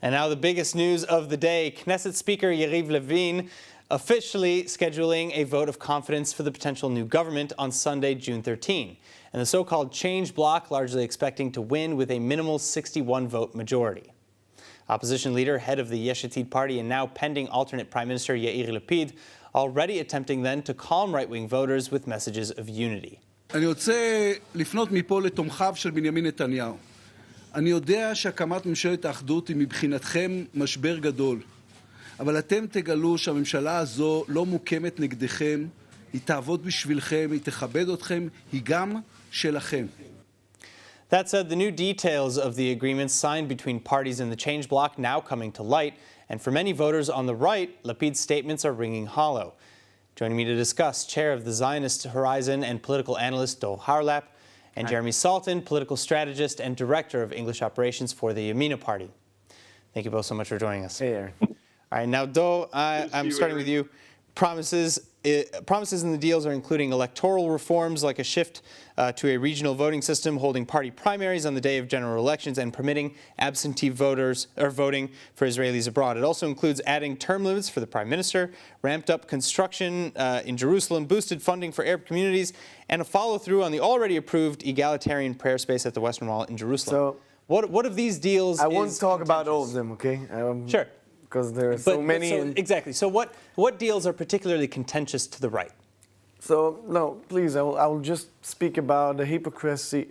And now the biggest news of the day, Knesset Speaker Yariv Levin officially scheduling a vote of confidence for the potential new government on Sunday, June 13. And the so-called change bloc largely expecting to win with a minimal 61-vote majority. Opposition leader, head of the Yesh Atid party and now pending alternate Prime Minister Yair Lapid, already attempting then to calm right-wing voters with messages of unity. אני רוצה לפנות מפה לתומכיו של בנימין נתניהו. אני יודע שהקמת ממשלת האחדות היא מבחינתכם משבר גדול, אבל אתם תגלו שהממשלה הזו לא מוקמת נגדכם, היא תעבוד בשבילכם, היא תכבד אתכם, היא גם שלכם. That said, the new details of the agreements signed between parties in the change bloc now coming to light, and for many voters on the right, Lapid's statements are ringing hollow. Joining me to discuss, chair of the Zionist Horizon and political analyst Dor Harlap, and Jeremy Saltan, political strategist and director of English operations for the Yamina party. Thank you both so much for joining us. Hey, Aaron. All right, now, Dor, I'm starting with you. Promises in the deals are including electoral reforms like a shift to a regional voting system, holding party primaries on the day of general elections, and permitting absentee voters or voting for Israelis abroad. It also includes adding term limits for the prime minister, ramped up construction in Jerusalem, boosted funding for Arab communities, and a follow-through on the already approved egalitarian prayer space at the Western Wall in Jerusalem. So, what of these deals? I won't talk about all of them, okay? Sure. Because there are so many. Exactly. So what deals are particularly contentious to the right? So, no, please, I will just speak about the hypocrisy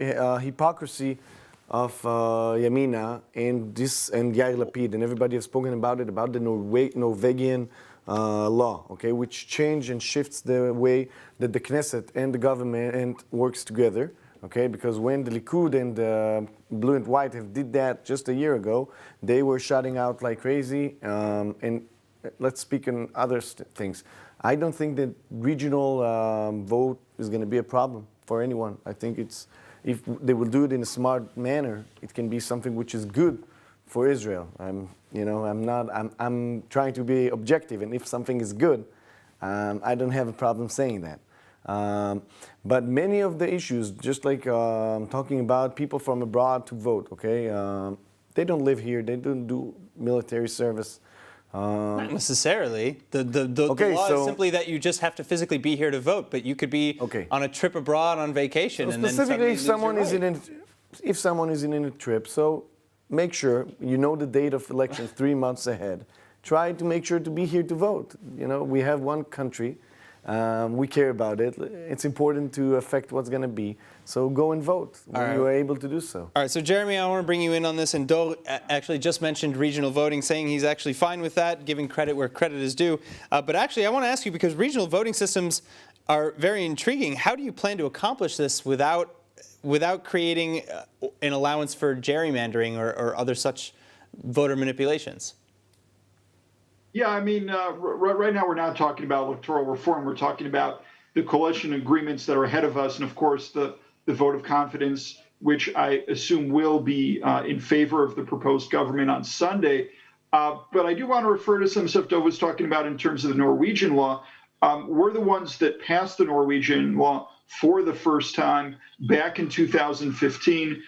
of Yamina and Yair Lapid, and everybody has spoken about it, about the Norwegian law, okay, which change and shifts the way that the Knesset and the government works together. Okay, because when the Likud and Blue and White did that just a year ago, they were shutting out like crazy. And let's speak on other things. I don't think that regional vote is going to be a problem for anyone. I think if they will do it in a smart manner, it can be something which is good for Israel. I'm trying to be objective, and if something is good, I don't have a problem saying that. But many of the issues, just like talking about people from abroad to vote, okay, they don't live here, they don't do military service. Not necessarily. The law is simply that you just have to physically be here to vote, but you could be on a trip abroad on vacation. So and specifically, then if someone is in a trip, so make sure you know the date of elections 3 months ahead. Try to make sure to be here to vote. You know, we have one country. We care about it. It's important to affect what's going to be. So go and vote when you are able to do so. All right, so Jeremy, I want to bring you in on this. And Dor actually just mentioned regional voting, saying he's actually fine with that, giving credit where credit is due. But actually, I want to ask you, because regional voting systems are very intriguing, how do you plan to accomplish this without creating an allowance for gerrymandering or other such voter manipulations? Yeah, I mean, right now we're not talking about electoral reform. We're talking about the coalition agreements that are ahead of us, and of course the vote of confidence, which I assume will be in favor of the proposed government on Sunday. But I do want to refer to some stuff Dov was talking about in terms of the Norwegian law. We're the ones that passed the Norwegian law for the first time back in 2015.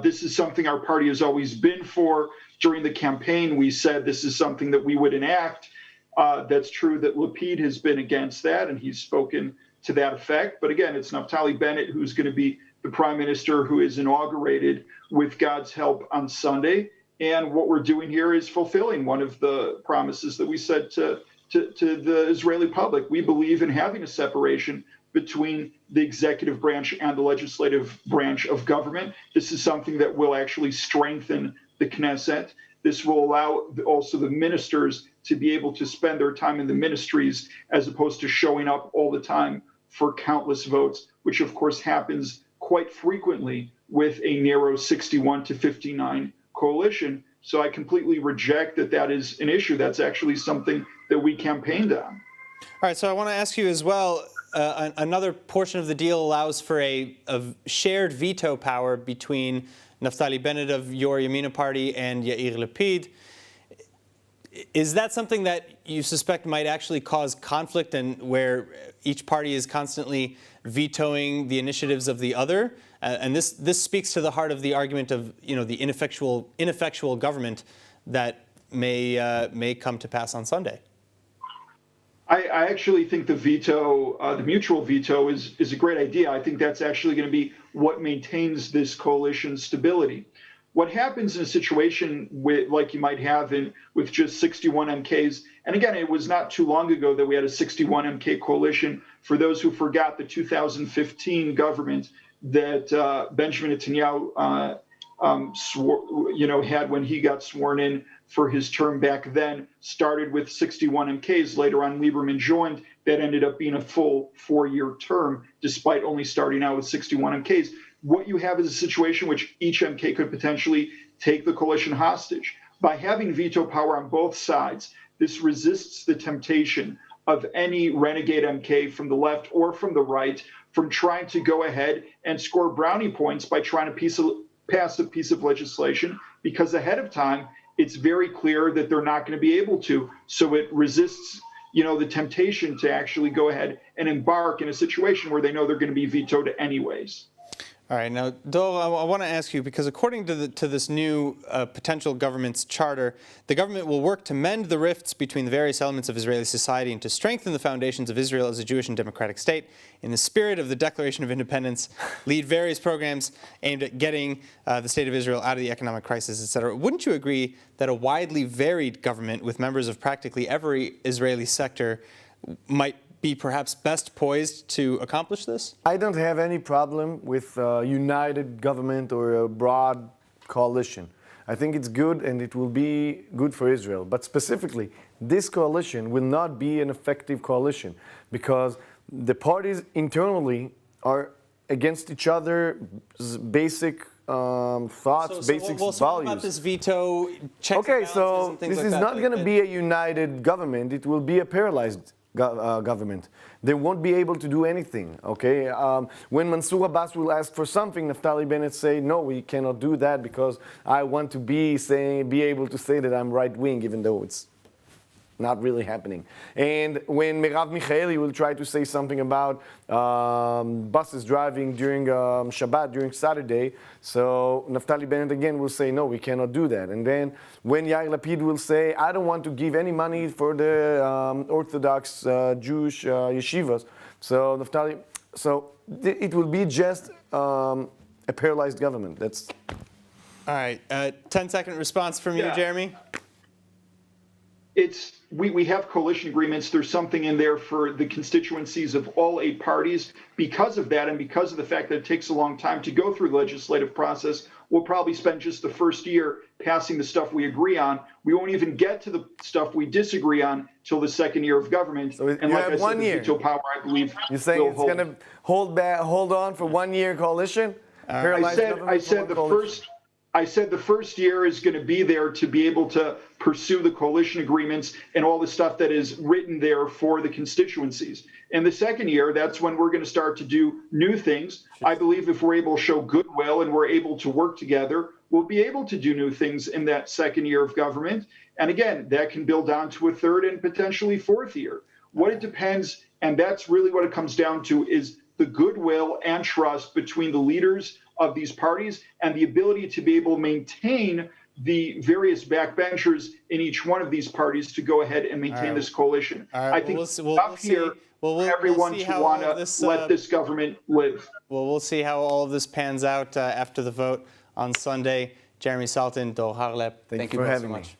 This is something our party has always been for. During the campaign, we said this is something that we would enact. That's true that Lapid has been against that, and he's spoken to that effect. But again, it's Naftali Bennett who's going to be the prime minister who is inaugurated with God's help on Sunday. And what we're doing here is fulfilling one of the promises that we said to the Israeli public. We believe in having a separation between the executive branch and the legislative branch of government. This is something that will actually strengthen the Knesset. This will allow also the ministers to be able to spend their time in the ministries as opposed to showing up all the time for countless votes, which of course happens quite frequently with a narrow 61 to 59 coalition. So I completely reject that is an issue. That's actually something that we campaigned on. All right, so I want to ask you as well, another portion of the deal allows for a shared veto power between Naftali Bennett of your Yamina party and Yair Lapid. Is that something that you suspect might actually cause conflict, and where each party is constantly vetoing the initiatives of the other? And this speaks to the heart of the argument of the ineffectual government that may come to pass on Sunday? I actually think the veto, the mutual veto, is a great idea. I think that's actually going to be what maintains this coalition stability. What happens in a situation like you might have with just 61 MKs, and again, it was not too long ago that we had a 61 MK coalition. For those who forgot, the 2015 government that Benjamin Netanyahu had when he got sworn in for his term back then, started with 61 MKs. Later on, Lieberman joined. That ended up being a full 4-year term, despite only starting out with 61 MKs. What you have is a situation which each MK could potentially take the coalition hostage. By having veto power on both sides, this resists the temptation of any renegade MK from the left or from the right from trying to go ahead and score brownie points by trying to pass a piece of legislation, because ahead of time, it's very clear that they're not going to be able to. So it resists, the temptation to actually go ahead and embark in a situation where they know they're going to be vetoed anyways. All right, now, Dor, I want to ask you, because according to this new potential government's charter, the government will work to mend the rifts between the various elements of Israeli society and to strengthen the foundations of Israel as a Jewish and democratic state. In the spirit of the Declaration of Independence, lead various programs aimed at getting the state of Israel out of the economic crisis, etc. Wouldn't you agree that a widely varied government with members of practically every Israeli sector might be perhaps best poised to accomplish this? I don't have any problem with a united government or a broad coalition. I think it's good and it will be good for Israel. But specifically, this coalition will not be an effective coalition because the parties internally are against each other's basic thoughts, basic values. So what about this veto, checks and balances and things this like is that? not going to be a united government. It will be a paralyzed government. They won't be able to do anything, okay? When Mansour Abbas will ask for something, Naftali Bennett say, no, we cannot do that because I want to be able to say that I'm right-wing, even though it's not really happening. And when Merav Michaeli will try to say something about buses driving during Shabbat, during Saturday, so Naftali Bennett again will say, no, we cannot do that. And then when Yair Lapid will say, I don't want to give any money for the Orthodox Jewish yeshivas, so it will be just a paralyzed government. That's all right. 10-second response from you, Jeremy. We have coalition agreements. There's something in there for the constituencies of all 8 parties. Because of that, and because of the fact that it takes a long time to go through the legislative process, we'll probably spend just the first year passing the stuff we agree on. We won't even get to the stuff we disagree on till the second year of government. So and like I said, the veto power, I believe, you're saying it's going to hold on for 1 year coalition? I said the first year is going to be there to be able to pursue the coalition agreements and all the stuff that is written there for the constituencies. And the second year, that's when we're going to start to do new things. I believe if we're able to show goodwill and we're able to work together, we'll be able to do new things in that second year of government. And again, that can build on to a third and potentially fourth year. What it depends, and that's really what it comes down to, is the goodwill and trust between the leaders of these parties and the ability to be able to maintain the various backbenchers in each one of these parties to go ahead and maintain this coalition. I think everyone to want to let this government live. Well, we'll see how all of this pans out after the vote on Sunday. Jeremy Saltan, Dor Harlap, thank you both so much.